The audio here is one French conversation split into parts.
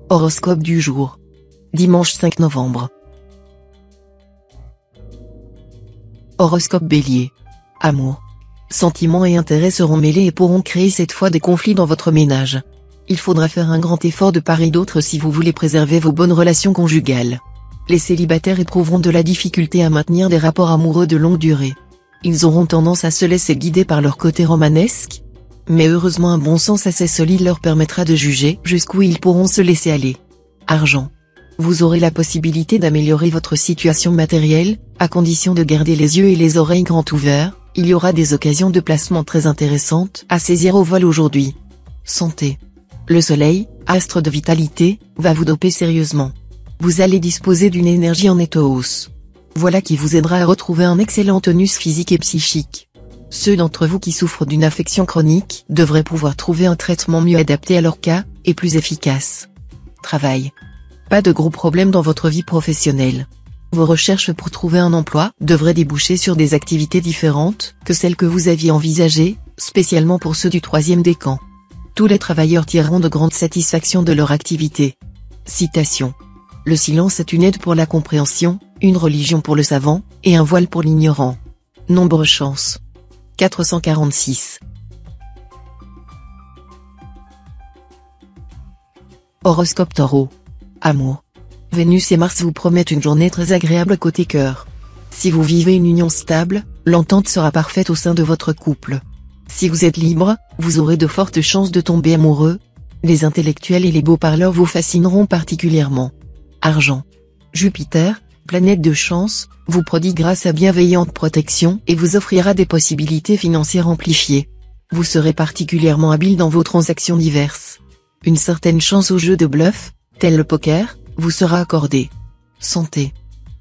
Horoscope du jour. Dimanche 5 novembre. Horoscope Bélier. Amour. Sentiments et intérêts seront mêlés et pourront créer cette fois des conflits dans votre ménage. Il faudra faire un grand effort de part et d'autre si vous voulez préserver vos bonnes relations conjugales. Les célibataires éprouveront de la difficulté à maintenir des rapports amoureux de longue durée. Ils auront tendance à se laisser guider par leur côté romanesque. Mais heureusement un bon sens assez solide leur permettra de juger jusqu'où ils pourront se laisser aller. Argent. Vous aurez la possibilité d'améliorer votre situation matérielle, à condition de garder les yeux et les oreilles grands ouverts. Il y aura des occasions de placement très intéressantes à saisir au vol aujourd'hui. Santé. Le soleil, astre de vitalité, va vous doper sérieusement. Vous allez disposer d'une énergie en nette hausse. Voilà qui vous aidera à retrouver un excellent tonus physique et psychique. Ceux d'entre vous qui souffrent d'une affection chronique devraient pouvoir trouver un traitement mieux adapté à leur cas, et plus efficace. Travail. Pas de gros problèmes dans votre vie professionnelle. Vos recherches pour trouver un emploi devraient déboucher sur des activités différentes que celles que vous aviez envisagées, spécialement pour ceux du troisième décan. Tous les travailleurs tireront de grandes satisfactions de leur activité. Citation. Le silence est une aide pour la compréhension, une religion pour le savant, et un voile pour l'ignorant. Nombre chance. 446. Horoscope Taureau. Amour. Vénus et Mars vous promettent une journée très agréable côté cœur. Si vous vivez une union stable, l'entente sera parfaite au sein de votre couple. Si vous êtes libre, vous aurez de fortes chances de tomber amoureux. Les intellectuels et les beaux parleurs vous fascineront particulièrement. Argent. Jupiter, planète de chance, vous prodiguera sa bienveillante protection et vous offrira des possibilités financières amplifiées. Vous serez particulièrement habile dans vos transactions diverses. Une certaine chance au jeu de bluff, tel le poker, vous sera accordée. Santé.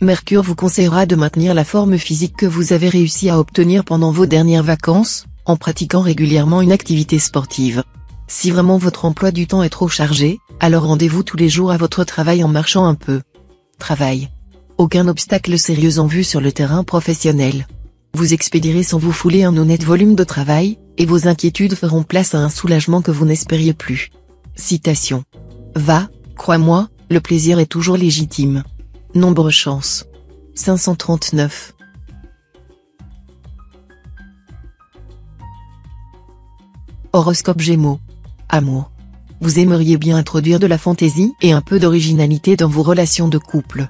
Mercure vous conseillera de maintenir la forme physique que vous avez réussi à obtenir pendant vos dernières vacances, en pratiquant régulièrement une activité sportive. Si vraiment votre emploi du temps est trop chargé, alors rendez-vous tous les jours à votre travail en marchant un peu. Travail. Aucun obstacle sérieux en vue sur le terrain professionnel. Vous expédierez sans vous fouler un honnête volume de travail, et vos inquiétudes feront place à un soulagement que vous n'espériez plus. Citation. Va, crois-moi, le plaisir est toujours légitime. Nombre chance. 539. Horoscope Gémeaux. Amour. Vous aimeriez bien introduire de la fantaisie et un peu d'originalité dans vos relations de couple.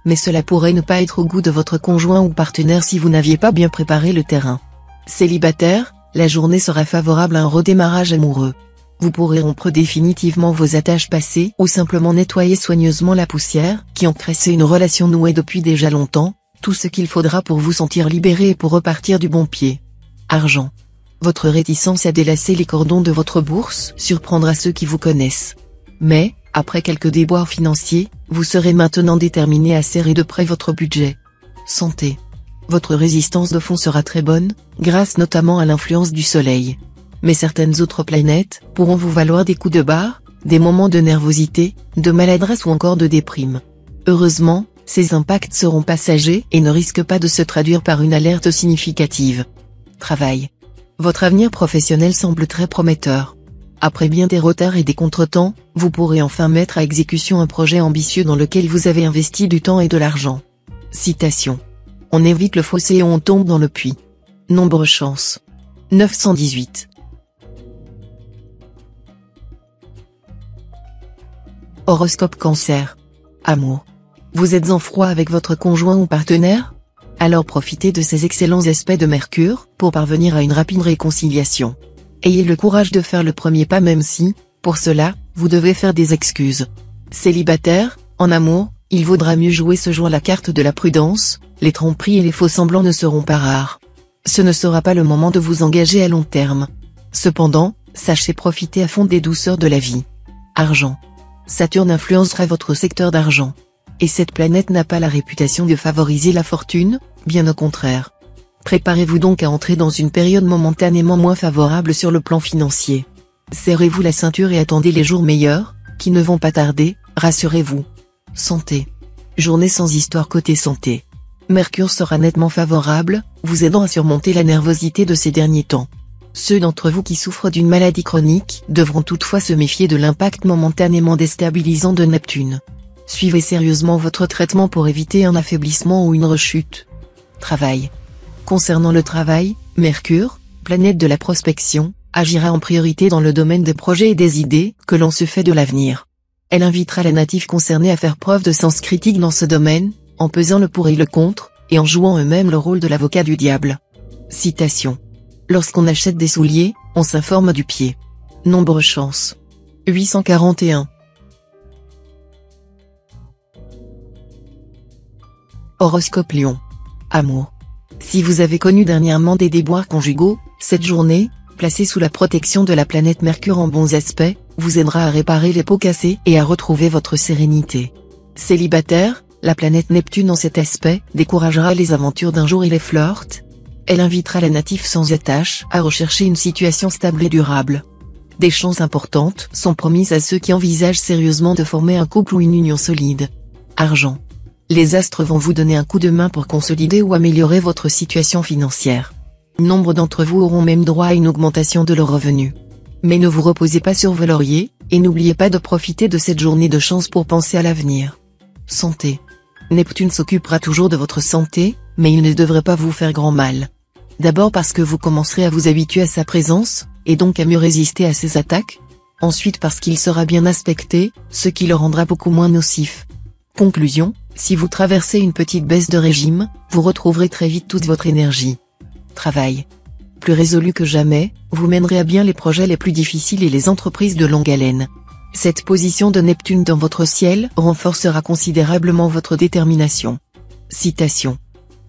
Mais cela pourrait ne pas être au goût de votre conjoint ou partenaire si vous n'aviez pas bien préparé le terrain. Célibataire, la journée sera favorable à un redémarrage amoureux. Vous pourrez rompre définitivement vos attaches passées ou simplement nettoyer soigneusement la poussière qui encrassait une relation nouée depuis déjà longtemps, tout ce qu'il faudra pour vous sentir libéré et pour repartir du bon pied. Argent. Votre réticence à délacer les cordons de votre bourse surprendra ceux qui vous connaissent. Mais, après quelques déboires financiers, vous serez maintenant déterminé à serrer de près votre budget. Santé. Votre résistance de fond sera très bonne, grâce notamment à l'influence du soleil. Mais certaines autres planètes pourront vous valoir des coups de barre, des moments de nervosité, de maladresse ou encore de déprime. Heureusement, ces impacts seront passagers et ne risquent pas de se traduire par une alerte significative. Travail. Votre avenir professionnel semble très prometteur. Après bien des retards et des contretemps, vous pourrez enfin mettre à exécution un projet ambitieux dans lequel vous avez investi du temps et de l'argent. Citation. On évite le fossé et on tombe dans le puits. Nombre chance. 918. Horoscope Cancer. Amour. Vous êtes en froid avec votre conjoint ou partenaire? Alors profitez de ces excellents aspects de Mercure pour parvenir à une rapide réconciliation. Ayez le courage de faire le premier pas même si, pour cela, vous devez faire des excuses. Célibataire, en amour, il vaudra mieux jouer ce jour la carte de la prudence, les tromperies et les faux semblants ne seront pas rares. Ce ne sera pas le moment de vous engager à long terme. Cependant, sachez profiter à fond des douceurs de la vie. Argent. Saturne influencera votre secteur d'argent. Et cette planète n'a pas la réputation de favoriser la fortune, bien au contraire. Préparez-vous donc à entrer dans une période momentanément moins favorable sur le plan financier. Serrez-vous la ceinture et attendez les jours meilleurs, qui ne vont pas tarder, rassurez-vous. Santé. Journée sans histoire côté santé. Mercure sera nettement favorable, vous aidant à surmonter la nervosité de ces derniers temps. Ceux d'entre vous qui souffrent d'une maladie chronique devront toutefois se méfier de l'impact momentanément déstabilisant de Neptune. Suivez sérieusement votre traitement pour éviter un affaiblissement ou une rechute. Travail. Concernant le travail, Mercure, planète de la prospection, agira en priorité dans le domaine des projets et des idées que l'on se fait de l'avenir. Elle invitera les natifs concernés à faire preuve de sens critique dans ce domaine, en pesant le pour et le contre, et en jouant eux-mêmes le rôle de l'avocat du diable. Citation. Lorsqu'on achète des souliers, on s'informe du pied. Nombre chance. 841. Horoscope Lion. Amour. Si vous avez connu dernièrement des déboires conjugaux, cette journée, placée sous la protection de la planète Mercure en bons aspects, vous aidera à réparer les pots cassés et à retrouver votre sérénité. Célibataire, la planète Neptune en cet aspect découragera les aventures d'un jour et les flirts. Elle invitera les natifs sans attache à rechercher une situation stable et durable. Des chances importantes sont promises à ceux qui envisagent sérieusement de former un couple ou une union solide. Argent. Les astres vont vous donner un coup de main pour consolider ou améliorer votre situation financière. Nombre d'entre vous auront même droit à une augmentation de leurs revenus. Mais ne vous reposez pas sur vos lauriers, et n'oubliez pas de profiter de cette journée de chance pour penser à l'avenir. Santé. Neptune s'occupera toujours de votre santé, mais il ne devrait pas vous faire grand mal. D'abord parce que vous commencerez à vous habituer à sa présence, et donc à mieux résister à ses attaques. Ensuite parce qu'il sera bien aspecté, ce qui le rendra beaucoup moins nocif. Conclusion, si vous traversez une petite baisse de régime, vous retrouverez très vite toute votre énergie. Travail. Plus résolu que jamais, vous mènerez à bien les projets les plus difficiles et les entreprises de longue haleine. Cette position de Neptune dans votre ciel renforcera considérablement votre détermination. Citation.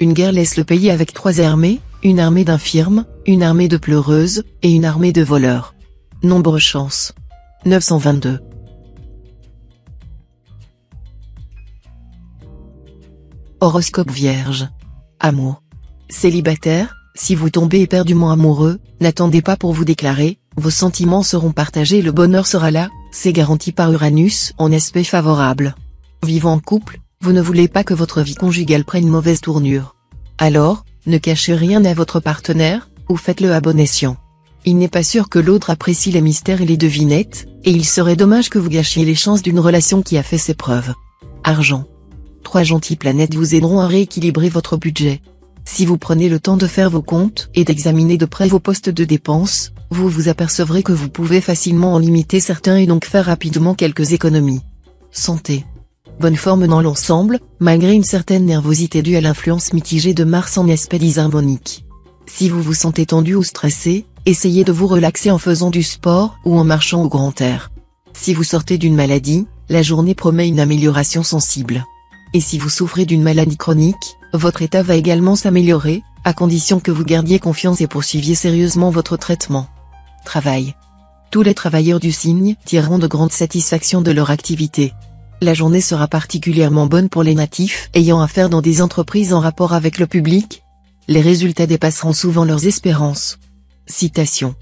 Une guerre laisse le pays avec 3 armées, une armée d'infirmes, une armée de pleureuses, et une armée de voleurs. Nombre chance. 922. Horoscope Vierge. Amour. Célibataire, si vous tombez éperdument amoureux, n'attendez pas pour vous déclarer, vos sentiments seront partagés et le bonheur sera là, c'est garanti par Uranus en aspect favorable. Vivant en couple, vous ne voulez pas que votre vie conjugale prenne mauvaise tournure. Alors, ne cachez rien à votre partenaire, ou faites-le à bon escient. Il n'est pas sûr que l'autre apprécie les mystères et les devinettes, et il serait dommage que vous gâchiez les chances d'une relation qui a fait ses preuves. Argent. 3 gentilles planètes vous aideront à rééquilibrer votre budget. Si vous prenez le temps de faire vos comptes et d'examiner de près vos postes de dépenses, vous vous apercevrez que vous pouvez facilement en limiter certains et donc faire rapidement quelques économies. Santé. Bonne forme dans l'ensemble, malgré une certaine nervosité due à l'influence mitigée de Mars en aspect disharmonique. Si vous vous sentez tendu ou stressé, essayez de vous relaxer en faisant du sport ou en marchant au grand air. Si vous sortez d'une maladie, la journée promet une amélioration sensible. Et si vous souffrez d'une maladie chronique, votre état va également s'améliorer, à condition que vous gardiez confiance et poursuiviez sérieusement votre traitement. Travail. Tous les travailleurs du signe tireront de grandes satisfactions de leur activité. La journée sera particulièrement bonne pour les natifs ayant affaire dans des entreprises en rapport avec le public. Les résultats dépasseront souvent leurs espérances. Citation.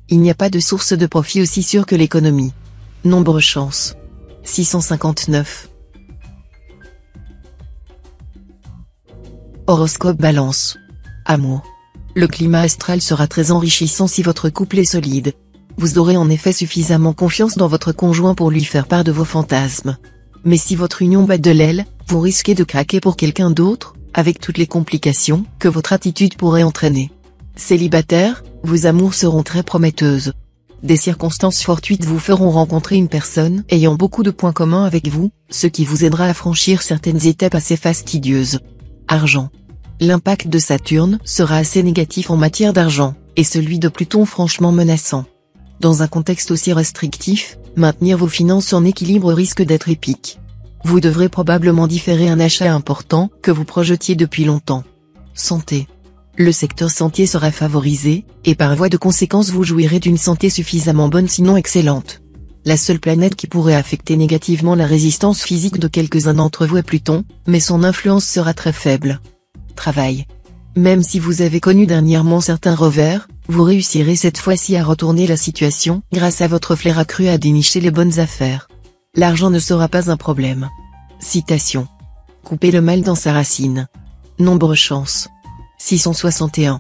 Il n'y a pas de source de profit aussi sûre que l'économie. Nombre chance. 659. Horoscope Balance. Amour. Le climat astral sera très enrichissant si votre couple est solide. Vous aurez en effet suffisamment confiance dans votre conjoint pour lui faire part de vos fantasmes. Mais si votre union bat de l'aile, vous risquez de craquer pour quelqu'un d'autre, avec toutes les complications que votre attitude pourrait entraîner. Célibataire, vos amours seront très prometteuses. Des circonstances fortuites vous feront rencontrer une personne ayant beaucoup de points communs avec vous, ce qui vous aidera à franchir certaines étapes assez fastidieuses. Argent. L'impact de Saturne sera assez négatif en matière d'argent, et celui de Pluton franchement menaçant. Dans un contexte aussi restrictif, maintenir vos finances en équilibre risque d'être épique. Vous devrez probablement différer un achat important que vous projetiez depuis longtemps. Santé. Le secteur santé sera favorisé, et par voie de conséquence vous jouirez d'une santé suffisamment bonne sinon excellente. La seule planète qui pourrait affecter négativement la résistance physique de quelques-uns d'entre vous est Pluton, mais son influence sera très faible. Travail. Même si vous avez connu dernièrement certains revers, vous réussirez cette fois-ci à retourner la situation grâce à votre flair accru à dénicher les bonnes affaires. L'argent ne sera pas un problème. Citation. Coupez le mal dans sa racine. Nombre chance. 661.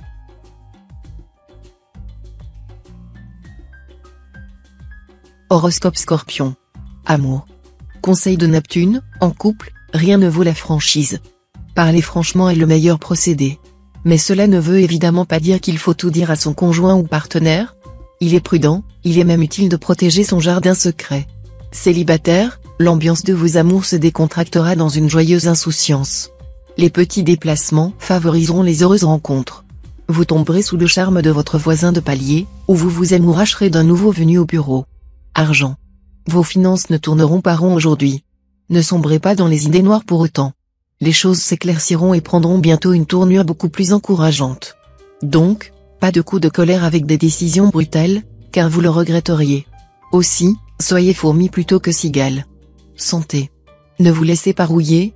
Horoscope Scorpion. Amour. Conseil de Neptune, en couple, rien ne vaut la franchise. Parler franchement est le meilleur procédé. Mais cela ne veut évidemment pas dire qu'il faut tout dire à son conjoint ou partenaire. Il est prudent, il est même utile de protéger son jardin secret. Célibataire, l'ambiance de vos amours se décontractera dans une joyeuse insouciance. Les petits déplacements favoriseront les heureuses rencontres. Vous tomberez sous le charme de votre voisin de palier, ou vous vous amouracherez d'un nouveau venu au bureau. Argent. Vos finances ne tourneront pas rond aujourd'hui. Ne sombrez pas dans les idées noires pour autant. Les choses s'éclairciront et prendront bientôt une tournure beaucoup plus encourageante. Donc, pas de coup de colère avec des décisions brutales, car vous le regretteriez. Aussi, soyez fourmi plutôt que cigale. Santé. Ne vous laissez pas rouiller.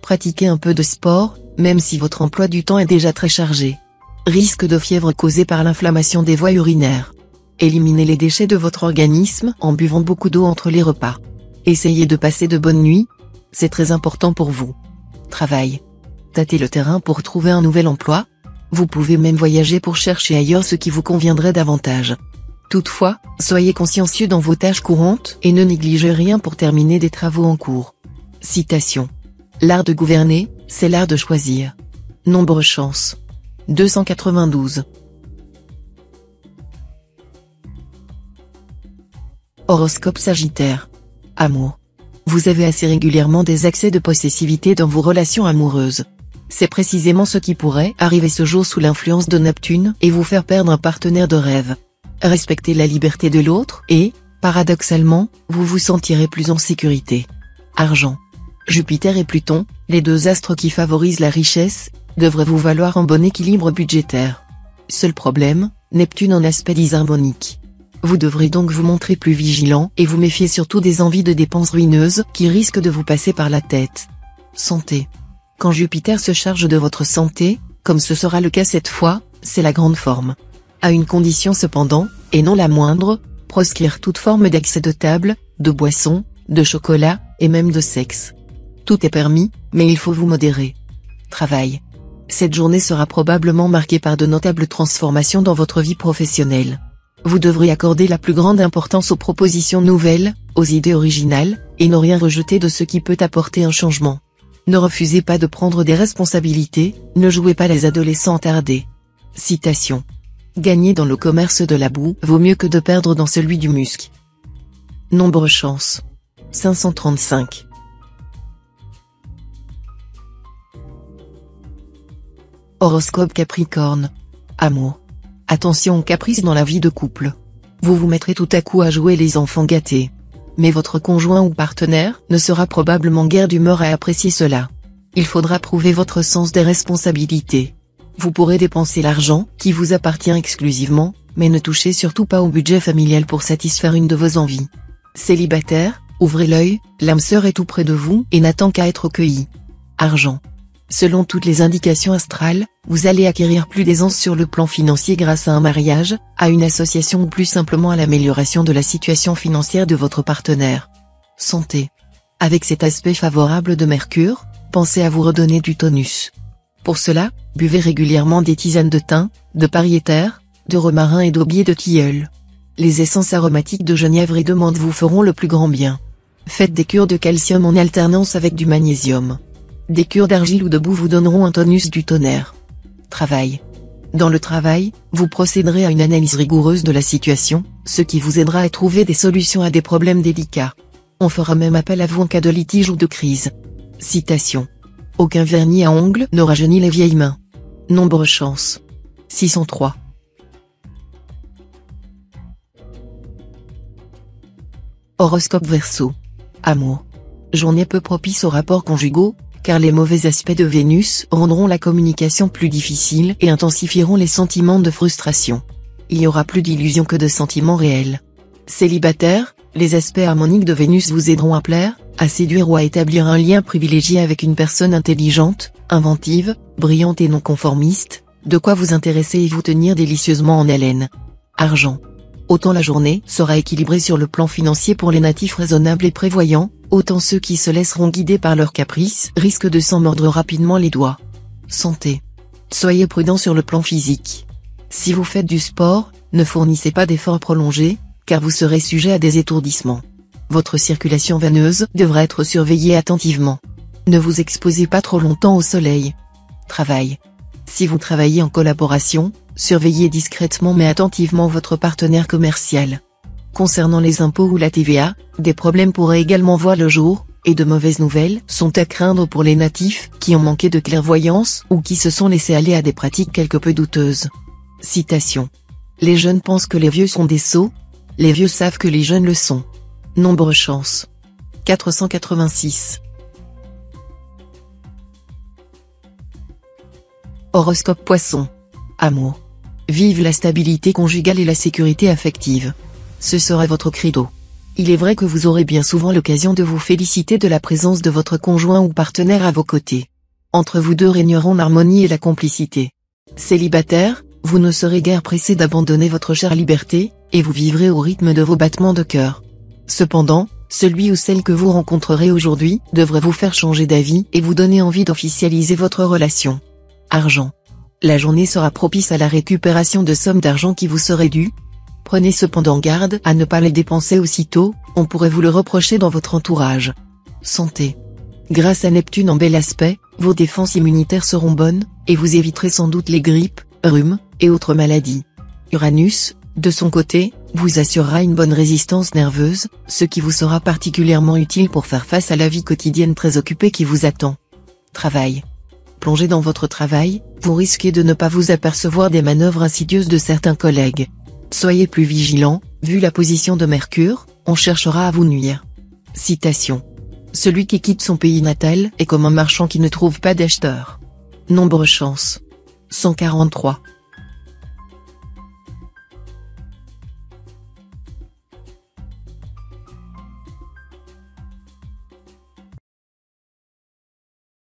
Pratiquez un peu de sport, même si votre emploi du temps est déjà très chargé. Risque de fièvre causée par l'inflammation des voies urinaires. Éliminez les déchets de votre organisme en buvant beaucoup d'eau entre les repas. Essayez de passer de bonnes nuits. C'est très important pour vous. Travail. Tâtez le terrain pour trouver un nouvel emploi. Vous pouvez même voyager pour chercher ailleurs ce qui vous conviendrait davantage. Toutefois, soyez consciencieux dans vos tâches courantes et ne négligez rien pour terminer des travaux en cours. Citation. L'art de gouverner, c'est l'art de choisir. Nombre chance. 292. Horoscope Sagittaire. Amour. Vous avez assez régulièrement des accès de possessivité dans vos relations amoureuses. C'est précisément ce qui pourrait arriver ce jour sous l'influence de Neptune et vous faire perdre un partenaire de rêve. Respectez la liberté de l'autre et, paradoxalement, vous vous sentirez plus en sécurité. Argent. Jupiter et Pluton, les deux astres qui favorisent la richesse, devraient vous valoir un bon équilibre budgétaire. Seul problème, Neptune en aspect disharmonique. Vous devrez donc vous montrer plus vigilant et vous méfier surtout des envies de dépenses ruineuses qui risquent de vous passer par la tête. Santé. Quand Jupiter se charge de votre santé, comme ce sera le cas cette fois, c'est la grande forme. À une condition cependant, et non la moindre, proscrire toute forme d'excès de table, de boisson, de chocolat, et même de sexe. Tout est permis, mais il faut vous modérer. Travail. Cette journée sera probablement marquée par de notables transformations dans votre vie professionnelle. Vous devrez accorder la plus grande importance aux propositions nouvelles, aux idées originales, et ne rien rejeter de ce qui peut apporter un changement. Ne refusez pas de prendre des responsabilités, ne jouez pas les adolescents attardés. Citation. Gagner dans le commerce de la boue vaut mieux que de perdre dans celui du musc. Nombre chance. 535. Horoscope Capricorne. Amour. Attention aux caprices dans la vie de couple. Vous vous mettrez tout à coup à jouer les enfants gâtés. Mais votre conjoint ou partenaire ne sera probablement guère d'humeur à apprécier cela. Il faudra prouver votre sens des responsabilités. Vous pourrez dépenser l'argent qui vous appartient exclusivement, mais ne touchez surtout pas au budget familial pour satisfaire une de vos envies. Célibataire, ouvrez l'œil, l'âme sœur est tout près de vous et n'attend qu'à être cueillie. Argent. Selon toutes les indications astrales, vous allez acquérir plus d'aisance sur le plan financier grâce à un mariage, à une association ou plus simplement à l'amélioration de la situation financière de votre partenaire. Santé. Avec cet aspect favorable de Mercure, pensez à vous redonner du tonus. Pour cela, buvez régulièrement des tisanes de thym, de pariétaire, de romarin et d'aubier de tilleul. Les essences aromatiques de genièvre et de menthe vous feront le plus grand bien. Faites des cures de calcium en alternance avec du magnésium. Des cures d'argile ou de boue vous donneront un tonus du tonnerre. Travail. Dans le travail, vous procéderez à une analyse rigoureuse de la situation, ce qui vous aidera à trouver des solutions à des problèmes délicats. On fera même appel à vous en cas de litige ou de crise. Citation. Aucun vernis à ongles ne rajeunit les vieilles mains. Nombre chance. 603. Horoscope Verseau. Amour. Journée peu propice aux rapports conjugaux, car les mauvais aspects de Vénus rendront la communication plus difficile et intensifieront les sentiments de frustration. Il y aura plus d'illusions que de sentiments réels. Célibataire, les aspects harmoniques de Vénus vous aideront à plaire, à séduire ou à établir un lien privilégié avec une personne intelligente, inventive, brillante et non conformiste, de quoi vous intéresser et vous tenir délicieusement en haleine. Argent. Autant la journée sera équilibrée sur le plan financier pour les natifs raisonnables et prévoyants, autant ceux qui se laisseront guider par leurs caprices risquent de s'en mordre rapidement les doigts. Santé. Soyez prudent sur le plan physique. Si vous faites du sport, ne fournissez pas d'efforts prolongés, car vous serez sujet à des étourdissements. Votre circulation veineuse devra être surveillée attentivement. Ne vous exposez pas trop longtemps au soleil. Travail. Si vous travaillez en collaboration, surveillez discrètement mais attentivement votre partenaire commercial. Concernant les impôts ou la TVA, des problèmes pourraient également voir le jour, et de mauvaises nouvelles sont à craindre pour les natifs qui ont manqué de clairvoyance ou qui se sont laissés aller à des pratiques quelque peu douteuses. Citation. Les jeunes pensent que les vieux sont des sots, les vieux savent que les jeunes le sont. Nombre chance. 486. Horoscope Poisson. Amour. Vive la stabilité conjugale et la sécurité affective. Ce sera votre credo. Il est vrai que vous aurez bien souvent l'occasion de vous féliciter de la présence de votre conjoint ou partenaire à vos côtés. Entre vous deux régneront l'harmonie et la complicité. Célibataire, vous ne serez guère pressé d'abandonner votre chère liberté, et vous vivrez au rythme de vos battements de cœur. Cependant, celui ou celle que vous rencontrerez aujourd'hui devrait vous faire changer d'avis et vous donner envie d'officialiser votre relation. Argent. La journée sera propice à la récupération de sommes d'argent qui vous seraient dues. Prenez cependant garde à ne pas les dépenser aussitôt, on pourrait vous le reprocher dans votre entourage. Santé. Grâce à Neptune en bel aspect, vos défenses immunitaires seront bonnes, et vous éviterez sans doute les grippes, rhumes, et autres maladies. Uranus, de son côté, vous assurera une bonne résistance nerveuse, ce qui vous sera particulièrement utile pour faire face à la vie quotidienne très occupée qui vous attend. Travail. Plongé dans votre travail, vous risquez de ne pas vous apercevoir des manœuvres insidieuses de certains collègues. Soyez plus vigilant, vu la position de Mercure, on cherchera à vous nuire. Citation. Celui qui quitte son pays natal est comme un marchand qui ne trouve pas d'acheteur. Nombre chance. 143.